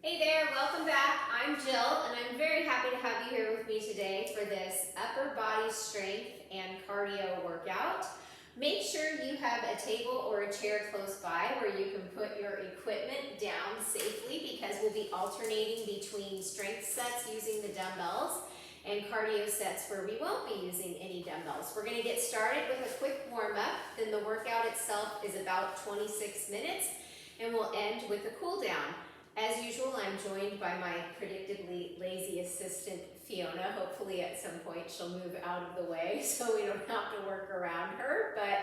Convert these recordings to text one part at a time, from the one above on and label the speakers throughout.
Speaker 1: Hey there, welcome back. I'm Jill, and I'm very happy to have you here with me today for this upper body strength and cardio workout. Make sure you have a table or a chair close by where you can put your equipment down safely, because we'll be alternating between strength sets using the dumbbells and cardio sets where we won't be using any dumbbells. We're going to get started with a quick warm-up, then the workout itself is about 26 minutes, and we'll end with a cool down. As usual, I'm joined by my predictably lazy assistant, Fiona. Hopefully at some point she'll move out of the way so we don't have to work around her, but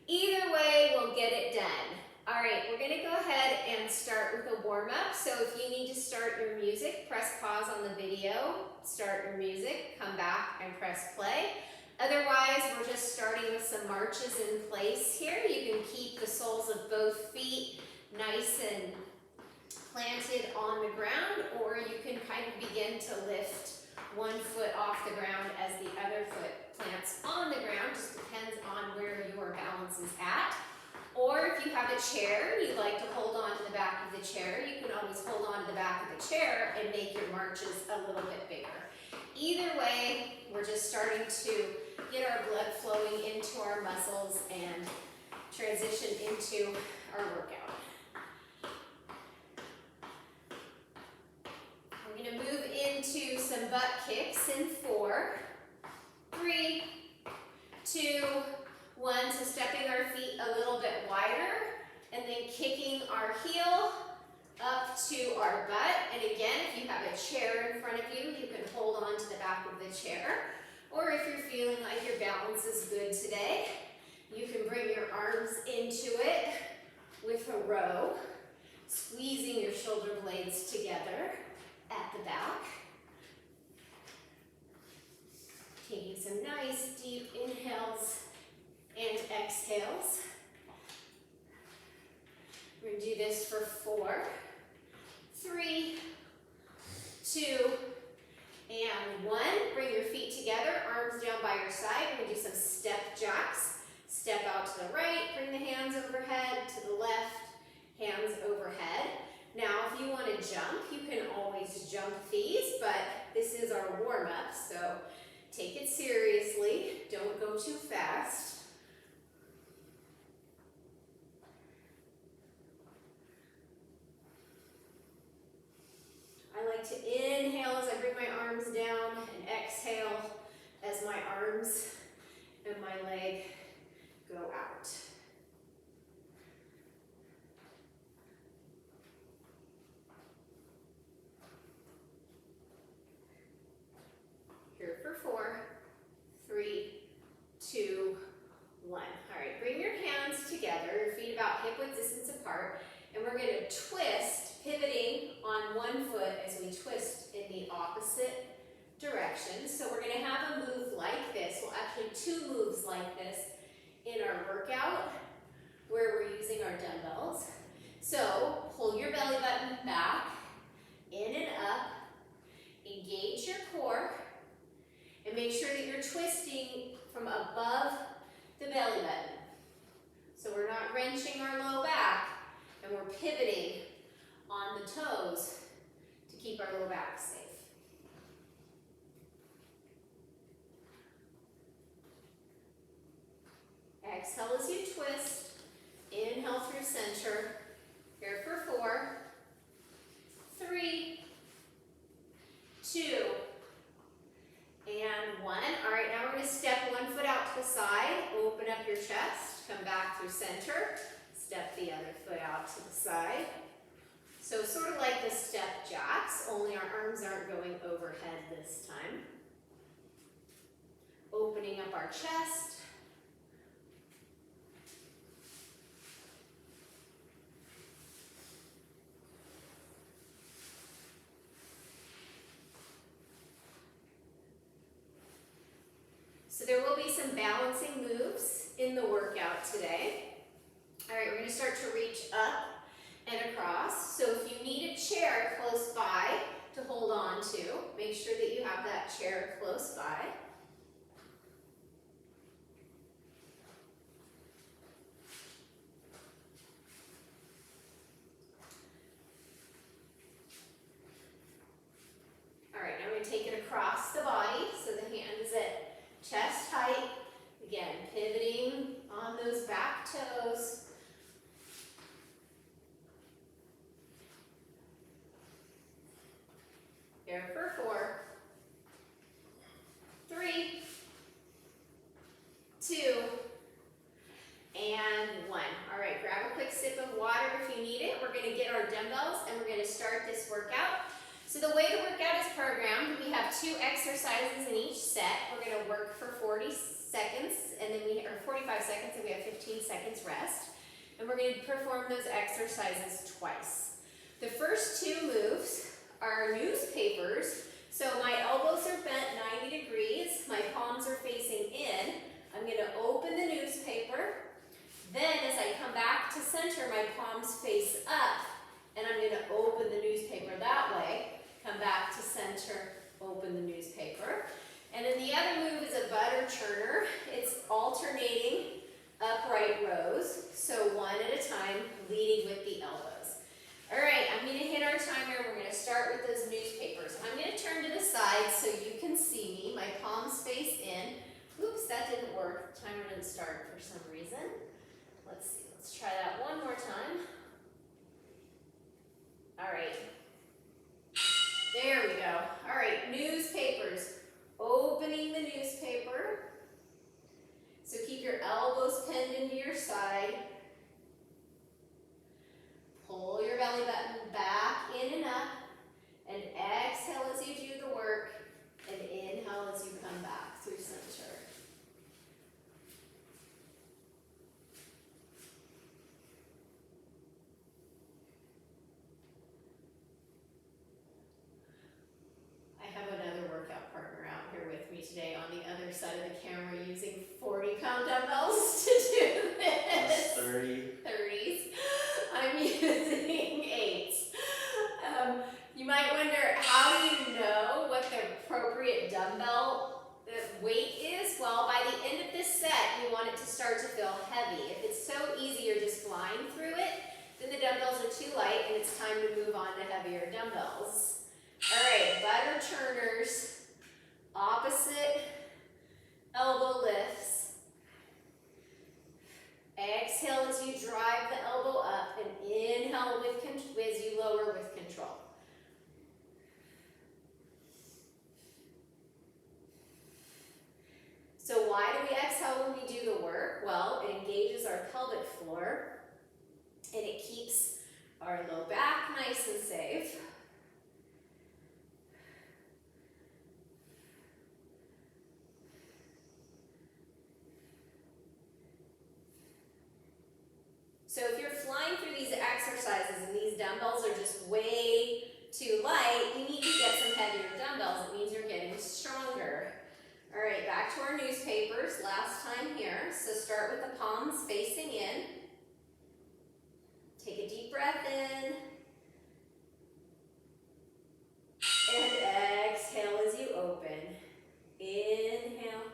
Speaker 1: either way, we'll get it done. All right, we're gonna go ahead and start with a warm-up. So if you need to start your music, press pause on the video, start your music, come back and press play. Otherwise, we're just starting with some marches in place here. You can keep the soles of both feet nice and planted on the ground, or you can kind of begin to lift one foot off the ground as the other foot plants on the ground. Just depends on where your balance is at. Or if you have a chair, you'd like to hold on to the back of the chair, you can always hold on to the back of the chair and make your marches a little bit bigger. Either way, we're just starting to get our blood flowing into our muscles and transition into our workout. We're going to move into some butt kicks in 4, 3, 2, 1. So stepping our feet a little bit wider and then kicking our heel up to our butt. And again, if you have a chair in front of you, you can hold on to the back of the chair. Or if you're feeling like your balance is good today, you can bring your arms into it with a row, squeezing your shoulder blades together at the back. Taking some nice deep inhales and exhales. We're going to do this for 4, 3, 2, and 1. Bring your feet together, arms down by your side. We're going to do some step jacks. Step out to the right, bring the hands overhead, to the left, hands overhead. Now, if you want to jump, you can always jump these, but this is our warm-up, so take it seriously. Don't go too fast. I like to inhale as I bring my arms down and exhale as my arms and my leg go out. Here for 4, 3, 2, 1. All right, bring your hands together, your feet about hip-width distance apart, and we're going to twist, pivoting on one foot as we twist in the opposite direction. So we're going to have a move like this. Well, actually 2 moves like this in our workout where we're using our dumbbells. So pull your belly button back, in and up, engage your core, and make sure that you're twisting from above the belly button. So we're not wrenching our low back, and we're pivoting on the toes to keep our low back safe. Exhale as you twist. Inhale through center. Here for 4, 3, 2, and 1. All right, now we're going to step one foot out to the side, open up your chest, come back through center, step the other foot out to the side. So sort of like the step jacks, only our arms aren't going overhead this time. Opening up our chest. So there will be some balancing moves in the workout today. All right, we're going to start to reach up and across. So if you need a chair close by to hold on to, make sure that you have that chair close by. to take it across the body, so the hand is at chest height. Again, pivoting on those back toes. Here for 4, 3, 2, and 1. All right, grab a quick sip of water if you need it. We're going to get our dumbbells and we're going to start this workout. So the way the workout is programmed, we have 2 exercises in each set. We're going to work for 40 seconds, and then or 45 seconds, and we have 15 seconds rest. And we're going to perform those exercises twice. The first 2 moves are newspapers. So my elbows are bent 90 degrees, my palms are facing in. I'm going to open the newspaper. Then as I come back to center, my palms face up, and I'm going to open the newspaper that way. Come back to center, open the newspaper. And then the other move is a butter churner. It's alternating upright rows, so one at a time, leading with the elbows. All right, I'm going to hit our timer. We're going to start with those newspapers. I'm going to turn to the side so you can see me. My palms face in. Oops, that didn't work. The timer didn't start for some reason. Let's see. Let's try that one more time. All right. There we go. All right, newspapers. Opening the newspaper. So keep your elbows pinned into your side. Pull your belly button back in and up. And exhale as you do the work. And inhale as you come back through center. I have another workout partner out here with me today on the other side of the camera using 40-pound dumbbells to do this. 30s. I'm using 8s. You might wonder, how do you know what the appropriate dumbbell weight is? Well, by the end of this set, you want it to start to feel heavy. If it's so easy you're just flying through it, then the dumbbells are too light and it's time to move on to heavier dumbbells. All right, butter churners, opposite elbow lifts. Exhale as you drive the elbow up, and inhale as you lower with control. So why do we exhale when we do the work? Well, it engages our pelvic floor, and it keeps our low back nice and safe. So if you're flying through these exercises and these dumbbells are just way too light, you need to get some heavier dumbbells. It means you're getting stronger. All right, back to our newspapers. Last time here. So start with the palms facing in. Take a deep breath in. And exhale as you open. Inhale.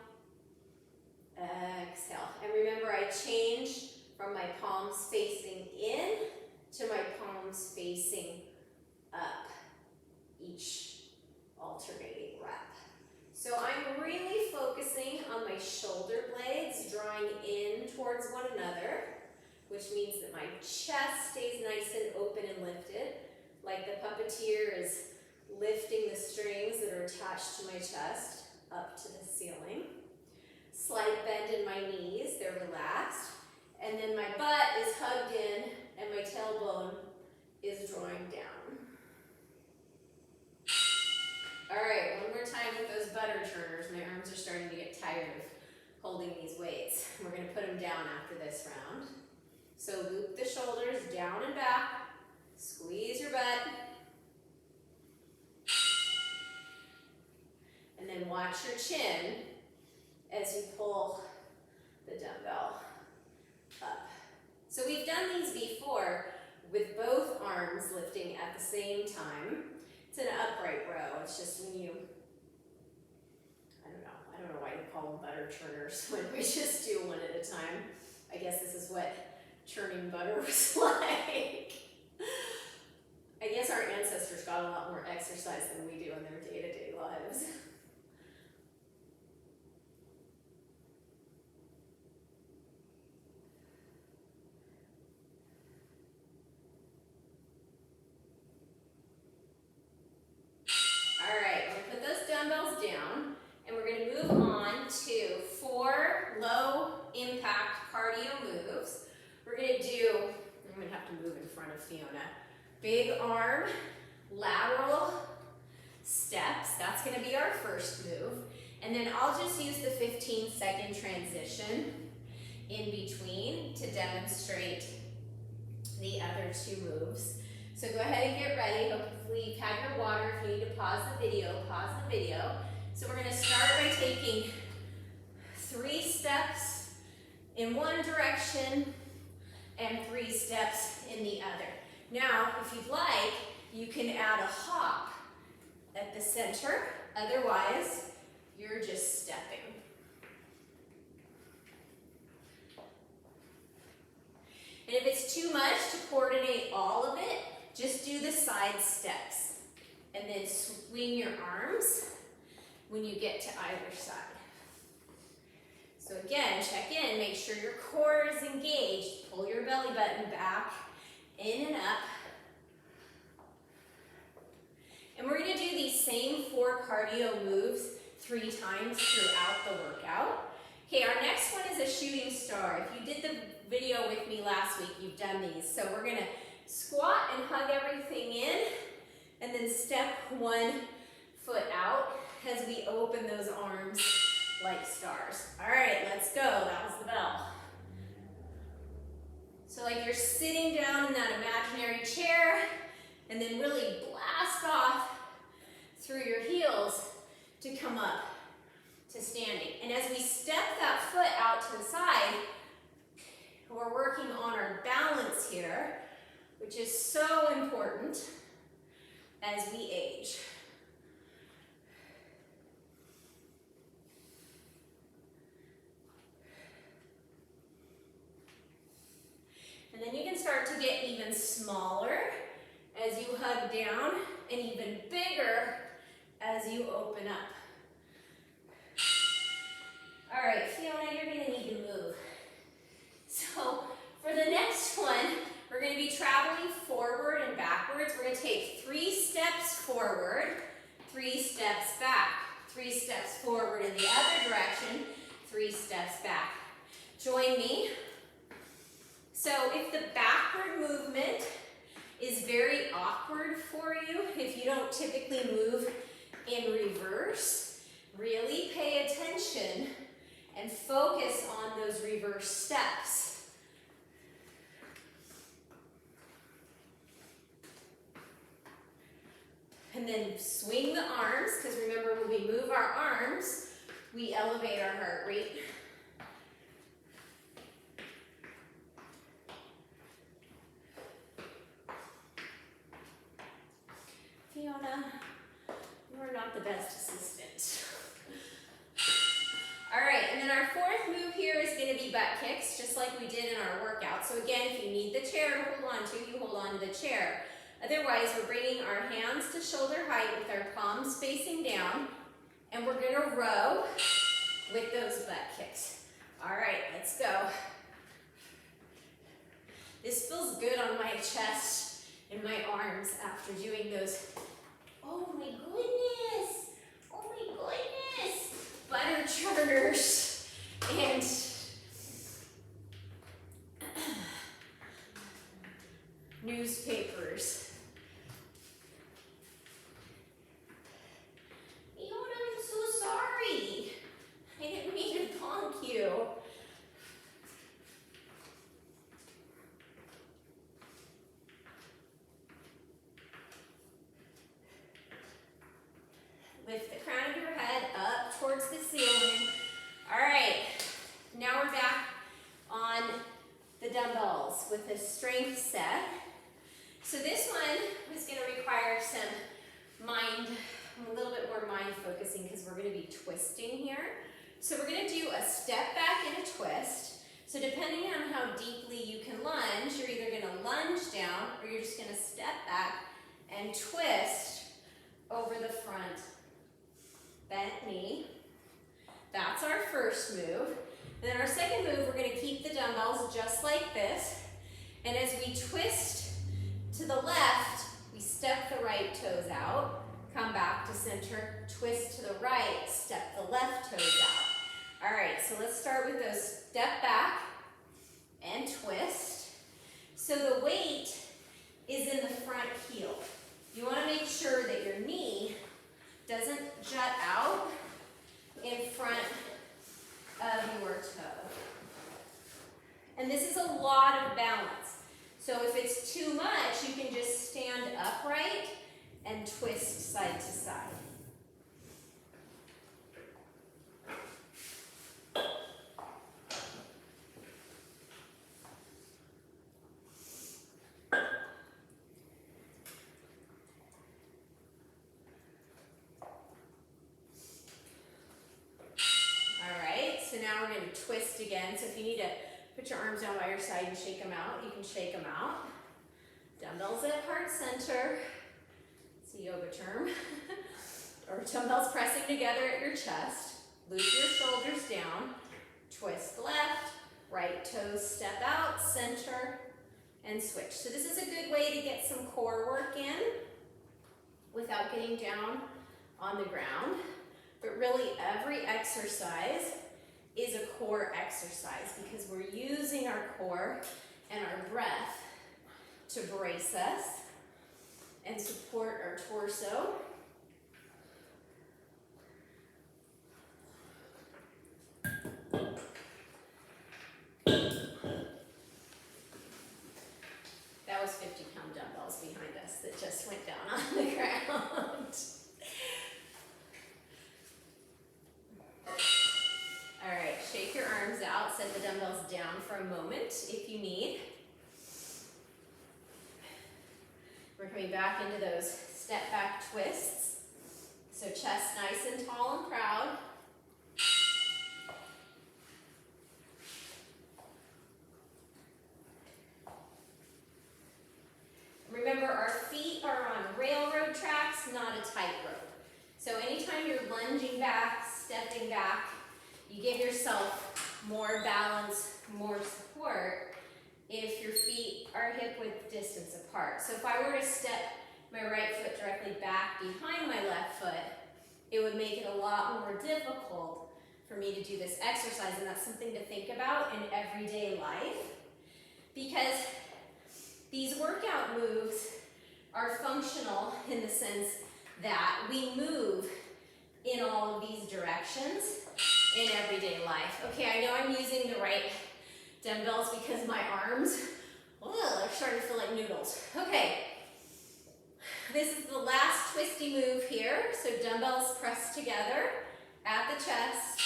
Speaker 1: Exhale. And remember, I changed from my palms facing in to my palms facing up, each alternating rep. So I'm really focusing on my shoulder blades drawing in towards one another, which means that my chest stays nice and open and lifted, like the puppeteer is lifting the strings that are attached to my chest up to the ceiling. Slight bend in my knees, they're relaxed. And then my butt is hugged in and my tailbone is drawing down. All right, one more time with those butter churners. My arms are starting to get tired of holding these weights. We're going to put them down after this round. So loop the shoulders down and back. Squeeze your butt. And then watch your chin as you pull the dumbbell up. So we've done these before with both arms lifting at the same time. It's an upright row. It's just when you, I don't know why you call them butter churners when we just do one at a time. I guess this is what churning butter was like. I guess our ancestors got a lot more exercise than we do in their day-to-day was. All right, we're gonna put those dumbbells down and we're gonna move on to 4 low impact cardio moves. We're gonna do, I'm gonna have to move in front of Fiona. Big arm, lateral steps. That's gonna be our first move. And then I'll just use the 15-second transition in between to demonstrate the other 2 moves. So go ahead and get ready. Hopefully you've had your water. If you need to pause the video, pause the video. So we're gonna start by taking 3 steps in one direction and 3 steps in the other. Now, if you'd like, you can add a hop at the center. Otherwise, you're just stepping. And if it's too much to coordinate all of it, just do the side steps. And then swing your arms when you get to either side. So again, check in, make sure your core is engaged. Pull your belly button back, in and up. And we're gonna do these same 4 cardio moves 3 times throughout the workout. Okay, our next one is a shooting star. If you did the video with me last week, you've done these. So we're gonna squat and hug everything in, and then step 1 foot out as we open those arms like stars. All right, let's go. That was the bell. So like you're sitting down in that imaginary chair, and then really blast off through your heels to come up to standing. And as we step that foot out to the side, we're working on our balance here, which is so important as we age. And then you can start to get even smaller as you hug down, and even bigger as you open up. All right, Fiona, you're gonna need to move. So for the next one, we're gonna be traveling forward and backwards. We're gonna take 3 steps forward, 3 steps back, 3 steps forward in the other direction, 3 steps back. Join me. So if the backward movement is very awkward for you, if you don't typically move in reverse, really pay attention and focus on those reverse steps. And then swing the arms, because remember when we move our arms, we elevate our heart rate. Fiona, you are not the best assistant. All right, and then our 4th move here is going to be butt kicks, just like we did in our workout. So again, if you need the chair to hold on to, you hold on to the chair. Otherwise, we're bringing our hands to shoulder height with our palms facing down, and we're going to row with those butt kicks. All right, let's go. This feels good on my chest and my arms after doing those. Oh my goodness! Oh my goodness! Butter churners and newspapers. Fiona, I'm so sorry. I didn't mean to bonk you. Lift the crown of your head up towards the ceiling. All right, now we're back on the dumbbells with a strength set. So this one is going to require some a little bit more mind focusing, because we're going to be twisting here. So we're going to do a step back and a twist. So depending on how deeply you can lunge, you're either going to lunge down or you're just going to step back and twist over the front second move, we're going to keep the dumbbells just like this. And as we twist to the left, we step the right toes out, come back to center, twist to the right, step the left toes out. All right, so let's start with those step back and twist. So the weight is in the front heel. You want to make sure that your knee doesn't jut out in front of your toe. And this is a lot of balance. So if it's too much, you can just stand upright and twist side to side. So now we're going to twist again. So if you need to put your arms down by your side and shake them out, you can shake them out. Dumbbells at heart center. It's a yoga term. Or dumbbells pressing together at your chest. Loop your shoulders down. Twist left, right toes step out, center, and switch. So this is a good way to get some core work in without getting down on the ground. But really every exercise is a core exercise because we're using our core and our breath to brace us and support our torso. That was 50-pound dumbbells behind us that just went down on the ground. All right, shake your arms out, set the dumbbells down for a moment if you need. We're coming back into those step back twists. So chest nice and tall and proud. Remember, our feet are on railroad tracks, not a tightrope. So anytime you're lunging back, stepping back, you give yourself more balance, more support if your feet are hip width distance apart. So if I were to step my right foot directly back behind my left foot, it would make it a lot more difficult for me to do this exercise, and that's something to think about in everyday life because these workout moves are functional in the sense that we move in all of these directions in everyday life. Okay, I know I'm using the right dumbbells because my arms are starting to feel like noodles. Okay, this is the last twisty move here. So dumbbells press together at the chest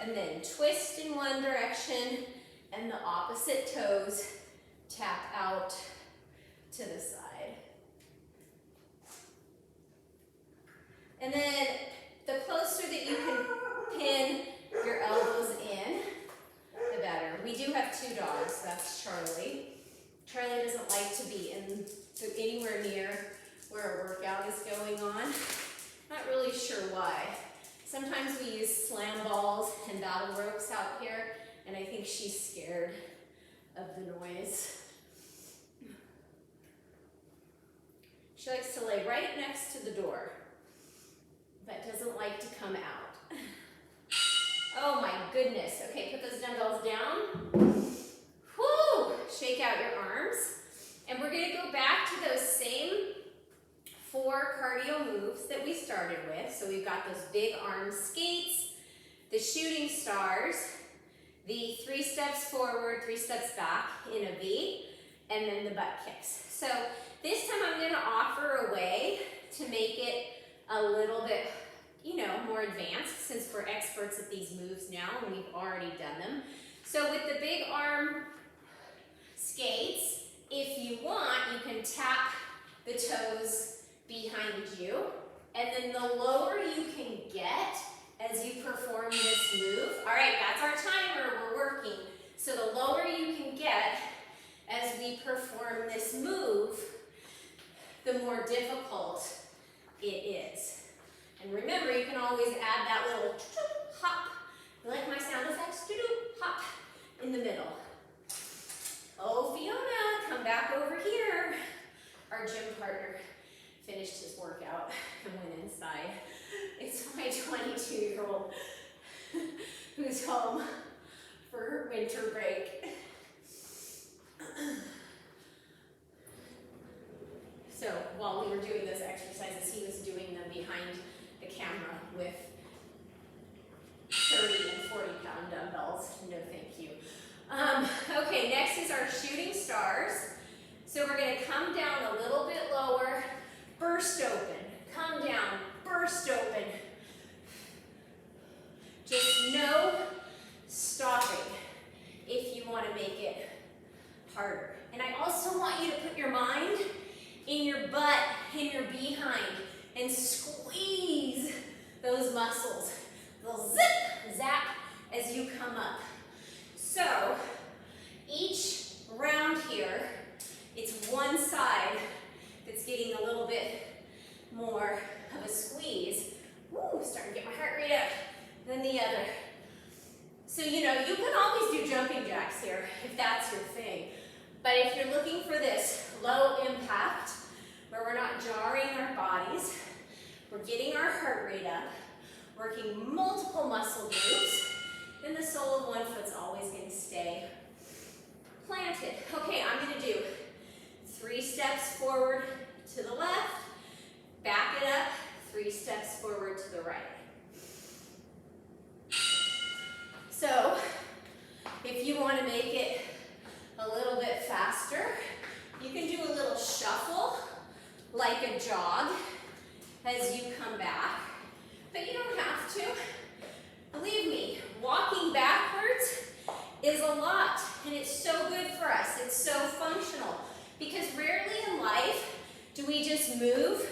Speaker 1: and then twist in one direction and the opposite toes tap out to the side. And then the closer that you can pin your elbows in, the better. We do have two dogs. That's Charlie. Charlie doesn't like to be anywhere near where a workout is going on. Not really sure why. Sometimes we use slam balls and battle ropes out here, and I think she's scared of the noise. She likes to lay right next to the door, but doesn't like to come out. Oh my goodness. Okay, put those dumbbells down. Whoo! Shake out your arms. And we're gonna go back to those same 4 cardio moves that we started with. So we've got those big arm skates, the shooting stars, the 3 steps forward, 3 steps back in a V, and then the butt kicks. So this time I'm gonna offer a way to make it a little bit, more advanced since we're experts at these moves now and we've already done them. So with the big arm skates, if you want, you can tap the toes behind you, and then the lower you can get as you perform this move. All right, that's our timer, we're working. So the lower you can get as we perform this move, the more difficult it is. And remember, you can always add that little hop. You like my sound effects? hop in the middle. Oh, Fiona, come back over here. Our gym partner finished his workout and went inside. It's my 22-year-old who's home for her winter break. So while we were doing those exercises, he was doing them behind the camera with 30 and 40-pound dumbbells. No, thank you. Okay, next is our shooting stars. So we're going to come down a little bit lower, burst open, come down, burst open. Just no stopping if you want to make it harder. And I also want you to put your mind in your butt, in your behind, and squeeze those muscles. They'll zip, zap as you come up. So each round here, it's one side that's getting a little bit more of a squeeze. Woo, starting to get my heart rate up. Then the other. So, you know, you can always do jumping jacks here if that's your thing. But if you're looking for this low impact, where we're not jarring our bodies, we're getting our heart rate up, working multiple muscle groups, then the sole of one foot's always going to stay planted. Okay, I'm going to do 3 steps forward to the left, back it up, 3 steps forward to the right. So, if you want to make it a little bit faster, you can do a little shuffle, like a jog, as you come back. But you don't have to. Believe me, walking backwards is a lot, and it's so good for us. It's so functional, because rarely in life do we just move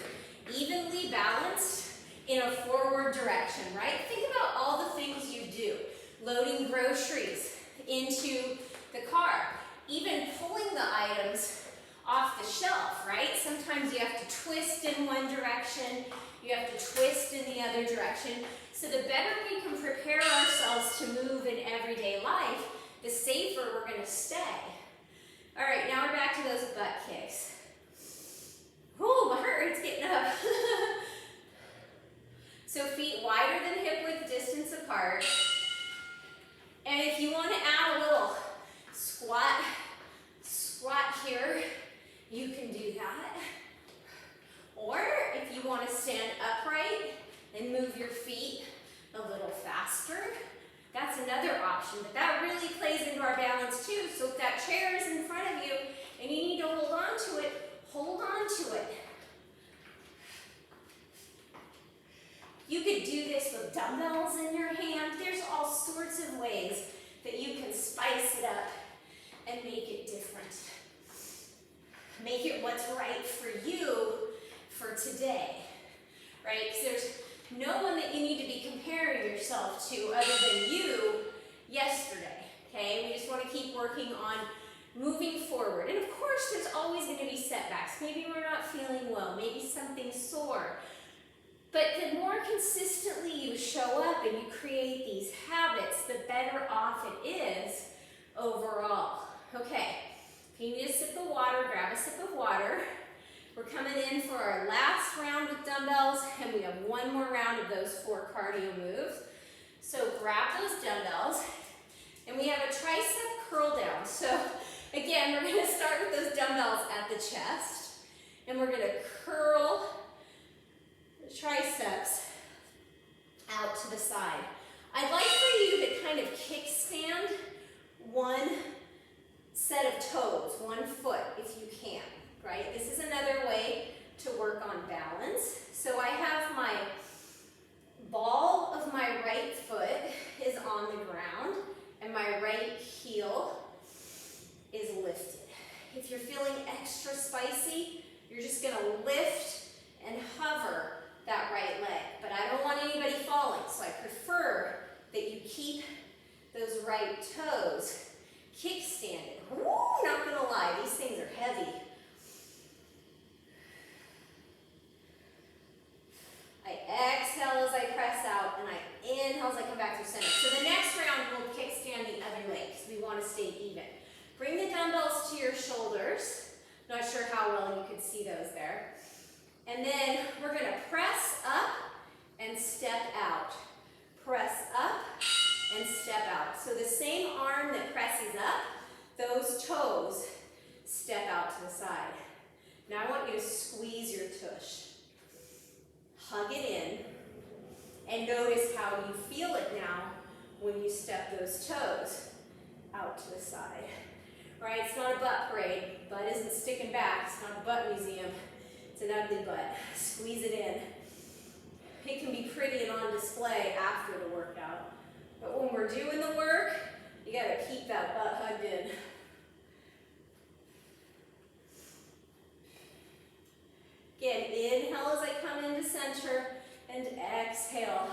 Speaker 1: evenly balanced in a forward direction, right? Think about all the things you do. Loading groceries into the car, even pulling the items off the shelf, right? Sometimes you have to twist in one direction, you have to twist in the other direction. So the better we can prepare ourselves to move in everyday life, the safer we're going to stay. All right, now we're back to those butt kicks. Ooh, my heart rate's getting up. So feet wider than hip width distance apart. And if you want to add a little squat here, you can do that. Or if you want to stand upright and move your feet a little faster, that's another option. But that really plays into our balance too. So if that chair is in front of you and you need to hold on to it, hold on to it. You could do this with dumbbells in your hand. There's all sorts of ways that you can spice it up and make it different. Make it what's right for you for today, right? Because there's no one that you need to be comparing yourself to other than you yesterday, okay? We just want to keep working on moving forward. And of course, there's always going to be setbacks. Maybe we're not feeling well. Maybe something's sore. But the more consistently you show up and you create these habits, the better off it is overall. Okay, if you need a sip of water, grab a sip of water. We're coming in for our last round with dumbbells, and we have one more round of those 4 cardio moves. So grab those dumbbells, and we have a tricep curl down. So again, we're going to start with those dumbbells at the chest, and we're going to curl the triceps out to the side. I'd like for you to kind of kickstand one set of toes, one foot if you can, right? This is another way to work on balance. So I have my ball of my right foot is on the ground and my right heel is lifted. If you're feeling extra spicy, you're just gonna lift and hover that right leg. But I don't want anybody falling, so I prefer that you keep those right toes kickstanded. Woo, not gonna lie, these things are heavy. I exhale as I press out, and I inhale as I come back to center. So the next round, we'll kickstand the other And then we're going to press up and step out. Press up and step out. So the same arm that presses up, those toes step out to the side. Now I want you to squeeze your tush. Hug it in. And notice how you feel it now when you step those toes out to the side. Right? It's not a butt parade. Butt isn't sticking back. It's not a butt museum. It's an ugly butt. Squeeze it in. It can be pretty and on display after the workout. But when we're doing the work, you gotta keep that butt hugged in. Again, inhale as I come into center, and exhale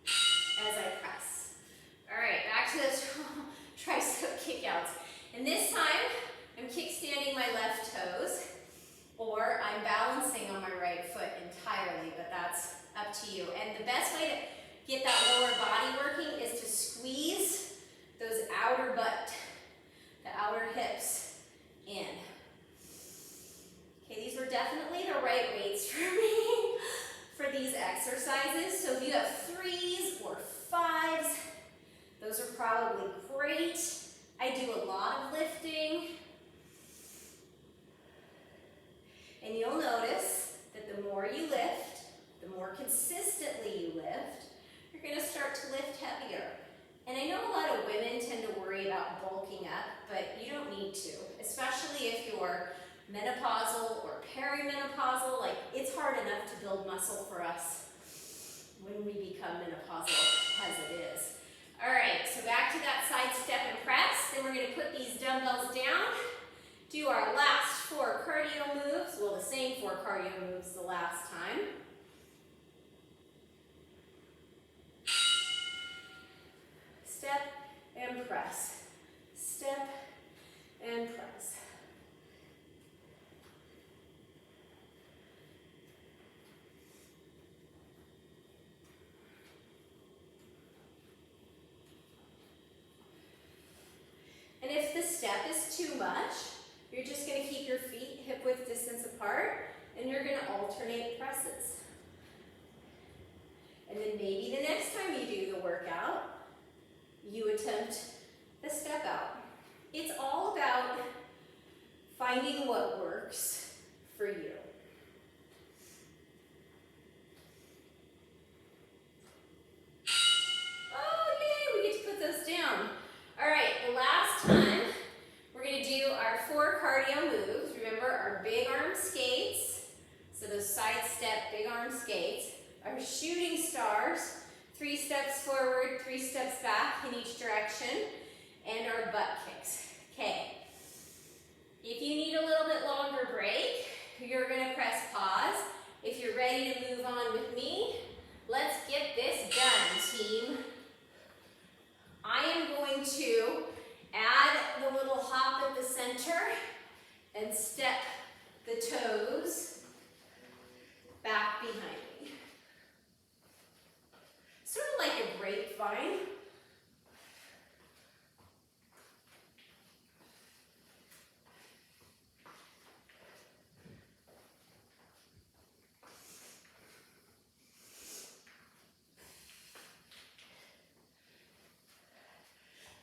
Speaker 1: as I press. All right, back to those tricep kickouts. And this time, I'm kickstanding my left toes, or I'm balancing on my right foot entirely, but that's up to you. And the best way to get that lower body working is to squeeze those outer butt, the outer hips in. Okay, these were definitely the right weights for me for these exercises. So if you have 3s or 5s, those are probably great. I do a lot of lifting. And you'll notice that the more you lift, the more consistently you lift, you're going to start to lift heavier. And I know a lot of women tend to worry about bulking up, but you don't need to, especially if you're menopausal or perimenopausal. Like, it's hard enough to build muscle for us when we become menopausal as it is. All right, so back to that side step and press. Then we're going to put these dumbbells down, do our last 4 cardio moves. Well, the same 4 cardio moves the last time. Step and press. Step and press. And if the step is too much, you're just going to keep your feet hip-width distance apart, and you're going to alternate presses. And then maybe the next time you do the workout, you attempt the step out. It's all about finding what works for you. Oh, yay, we get to put those down. All right, the last time, we're going to do our 4 cardio moves. Remember, our big arm skates, so those side step, big arm skates, our shooting stars, 3 steps forward, 3 steps back in each direction, and our butt kicks. Okay, if you need a little bit longer break, you're going to press pause. If you're ready to move on with me, let's get this done, team. I am going to add the little hop at the center and step the toes back behind me. Sort of like a grapevine.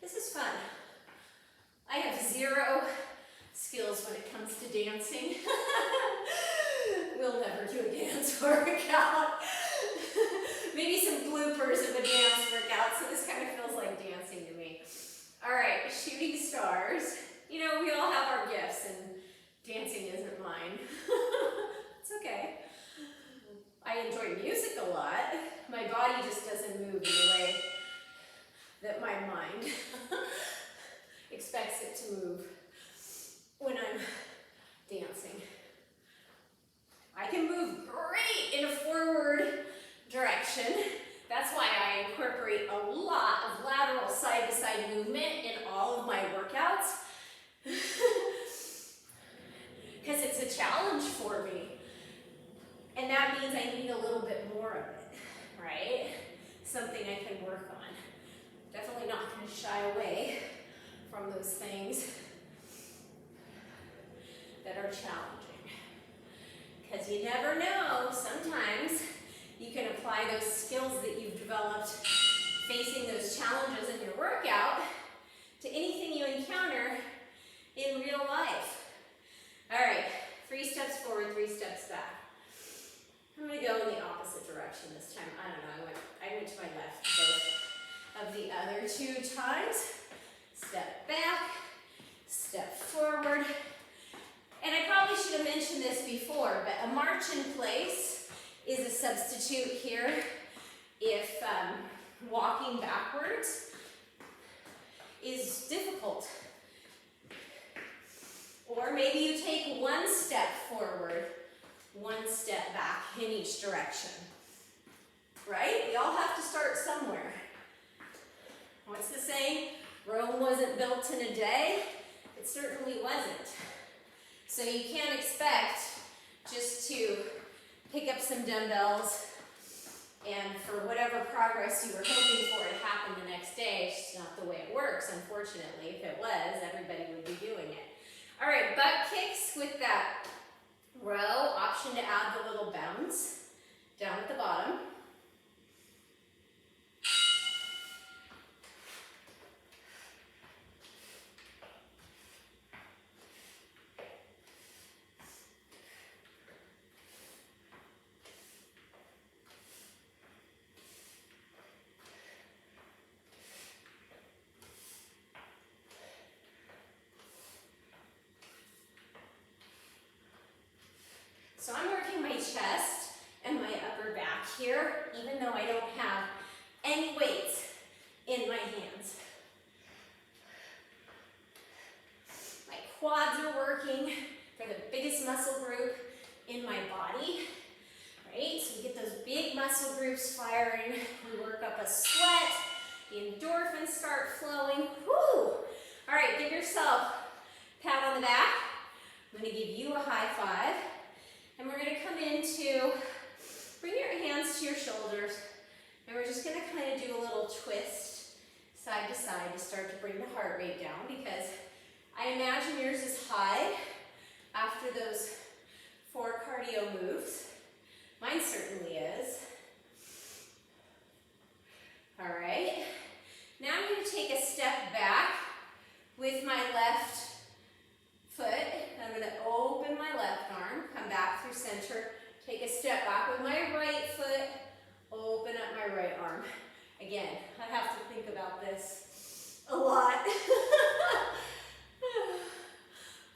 Speaker 1: This is fun. I have 0 skills when it comes to dancing. We'll never do a dance workout. Maybe some bloopers of a dance workout, so this kind of feels like dancing to me. All right, shooting stars. You know, we all have our gifts, and dancing isn't mine. It's okay. I enjoy music a lot. My body just doesn't move in the way that my mind expects it to move when I'm dancing. I can move great in a forward direction. That's why I incorporate a lot of lateral side-to-side movement in all of my workouts. Because it's a challenge for me. And that means I need a little bit more of it, right? Something I can work on. Definitely not going to shy away from those things that are challenging. you never know, sometimes you can apply those skills that you've developed facing those challenges in your workout to anything you encounter in real life. All right, 3 steps forward, 3 steps back. I'm gonna go in the opposite direction this time. I don't know, I went to my left both of the other 2 times. Step back, step forward. And I probably should have mentioned this before, but a march in place is a substitute here if walking backwards is difficult. Or maybe you take 1 step forward, 1 step back in each direction. Right? We all have to start somewhere. What's the saying? Rome wasn't built in a day. It certainly wasn't. So you can't expect just to pick up some dumbbells and for whatever progress you were hoping for to happen the next day. It's just not the way it works, unfortunately. If it was, everybody would be doing it. All right, butt kicks with that row. Option to add the little bounce down at the bottom. So I'm working my chest and my upper back here, even though I don't have any weights in my hands. My quads are working. They're the biggest muscle group in my body, right? So we get those big muscle groups firing. We work up a sweat. The endorphins start flowing. Woo! All right, give yourself a pat on the back. I'm going to give you a high five. And we're going to come into, bring your hands to your shoulders, and we're just going to kind of do a little twist side to side to start to bring the heart rate down, because I imagine yours is high after those 4 cardio moves. Mine certainly is. All right. Now I'm going to take a step back with my left foot. I'm going to open my left arm, come back through center, take a step back with my right foot, open up my right arm. Again, I have to think about this a lot.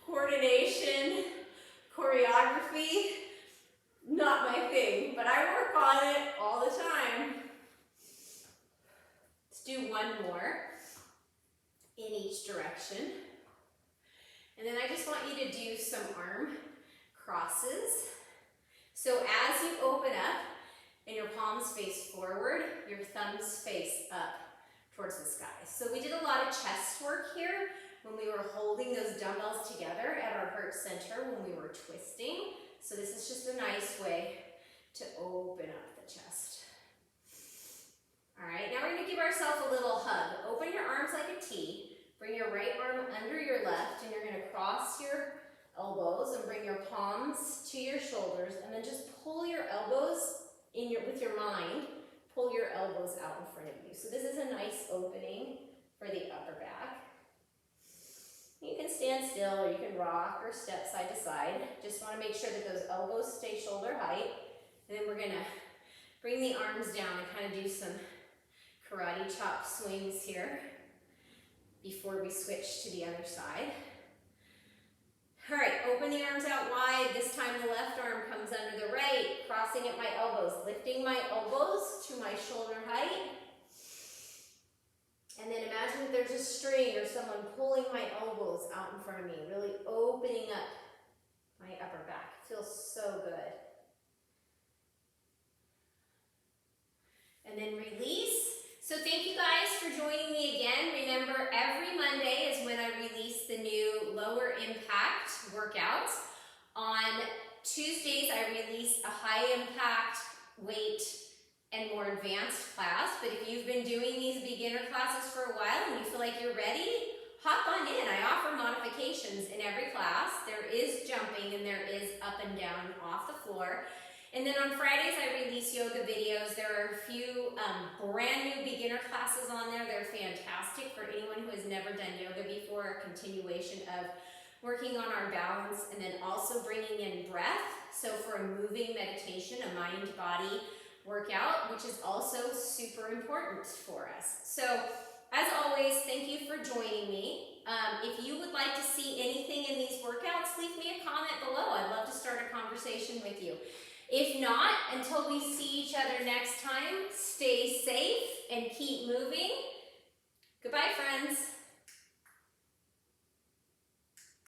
Speaker 1: Coordination, choreography, not my thing, but I work on it all the time. Let's do 1 more in each direction. And then I just want you to do some arm crosses. So as you open up and your palms face forward, your thumbs face up towards the sky. So we did a lot of chest work here when we were holding those dumbbells together at our heart center when we were twisting. So this is just a nice way to open up the chest. All right, now we're going to give ourselves a little hug. Open your arms like a T. Bring your right arm under your left, and you're going to cross your elbows and bring your palms to your shoulders, and then just pull your elbows with your mind, pull your elbows out in front of you. So this is a nice opening for the upper back. You can stand still, or you can rock or step side to side. Just want to make sure that those elbows stay shoulder height. And then we're going to bring the arms down and kind of do some karate chop swings here before we switch to the other side. All right, open the arms out wide. This time the left arm comes under the right, crossing at my elbows, lifting my elbows to my shoulder height. And then imagine that there's a string or someone pulling my elbows out in front of me, really opening up my upper back. It feels so good. And then release. So thank you guys for joining me again. Remember, every Monday is when I release the new lower impact workouts. On Tuesdays, I release a high impact weight and more advanced class. But if you've been doing these beginner classes for a while and you feel like you're ready, hop on in. I offer modifications in every class. There is jumping and there is up and down off the floor. And then on Fridays, I release yoga videos. There are a few brand new beginner classes on there. They're fantastic for anyone who has never done yoga before, a continuation of working on our balance and then also bringing in breath. So for a moving meditation, a mind-body workout, which is also super important for us. So as always, thank you for joining me. If you would like to see anything in these workouts, leave me a comment below. I'd love to start a conversation with you. If not, until we see each other next time, stay safe and keep moving. Goodbye, friends.